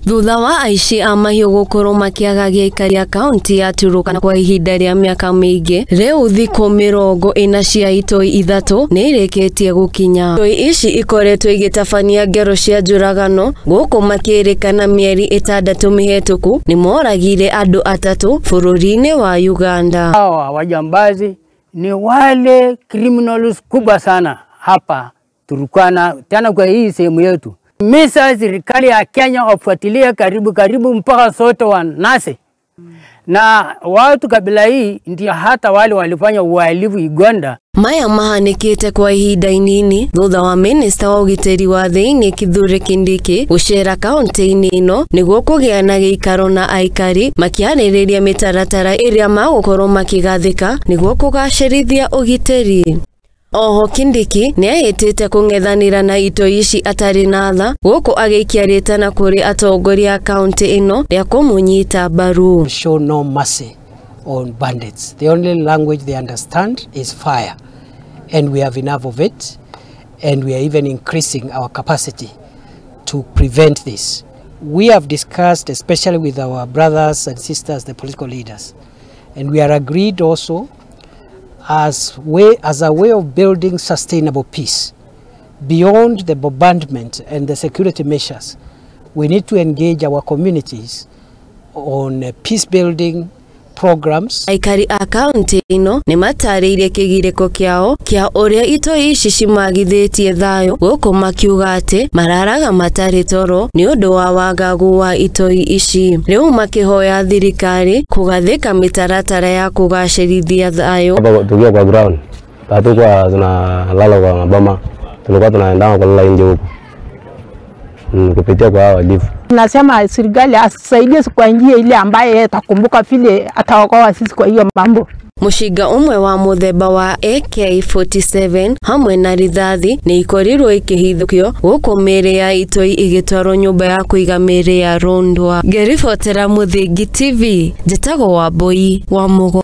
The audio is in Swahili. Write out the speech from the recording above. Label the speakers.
Speaker 1: Thutha wa aici a mahiũ gũkorwo makĩagagia aikari a kaunti ya Turkana kwa ihinda rĩa miaka miingi, rĩu thikũ 40 cia itoi ithatu nĩ irĩkĩtie gũkinya. Itoi ici ikoretwo igĩtabania ngero cia njũragano gũkũ makĩrĩkana mĩeri 6 mĩhetũku nĩ moragire andũ 3 bũrũri-inĩ wa Uganda.
Speaker 2: Hawa wajambazi ni wale criminals kubwa sana hapa Turkana, tena kwa hii sehemu yetu. Misa serikali ya Kenya wafuatilie karibu mpaka sote wanase. Na watu kabila hii ndio hata wale walifanya uhalifu Uganda.
Speaker 1: Maya mahanĩkĩte kwa ihinda inini thutha wa minista wa ũgitĩri wa thĩinĩ Kithure Kindiki gũcera kaunti-inĩ ĩno nĩguo kũgĩa na gĩikaro na aikari makĩarĩrĩria mĩtaratara ĩrĩa magũkorwo makĩgathĩka nĩguo kũgacĩrithia ũgitĩri. Oho Kindiki nĩahĩtĩte kũng'ethanĩra na itoi ici atarĩ na tha gũkũ agĩikia rĩtana kũrĩ atongoria a kaunti ĩno rĩa kũmũnyita mbaru.
Speaker 3: Show no mercy on bandits. The only language they understand is fire, and we have enough of it, and we are even increasing our capacity to prevent this. We have discussed, especially with our brothers and sisters, the political leaders, and we are agreed also as a way of building sustainable peace. Beyond the bombardment and the security measures, we need to engage our communities on peace building programs. Aikari a kaunti ĩno nĩ matarĩirie kĩgirĩko kĩao kĩa ũrĩa itoi ici cimagithĩtie thayu gũkũ makiuga atĩ mararaga matarĩ toro nĩ ũndũ wa wagagu wa itoi ici. Rĩu makĩhoya thirikari kũgathĩka mĩtaratara ya kũgacĩrithia thayu.
Speaker 4: Tukiwa kwa ground, hatukuwa tunalala kwa maboma, tulikuwa tunaenda kulala nje huko kupitia kwa wahalifu.
Speaker 5: Nasema serikali asaidie kwa njia ile ambaye atakumbuka vile ataokoa sisi kwa hiyo mambo.
Speaker 1: Mushinga umwe wa muthemba wa AK47 hamwe na rithathi nĩ ikorirwo ikĩhithũkio gũkũ mĩĩrĩ ya itoi igĩtwarwo nyũmba ya kũiga mĩĩrĩ ya Rondwa. Ngeribotera Mũthingi TV, njĩtagwo Wambui wa Mũgo.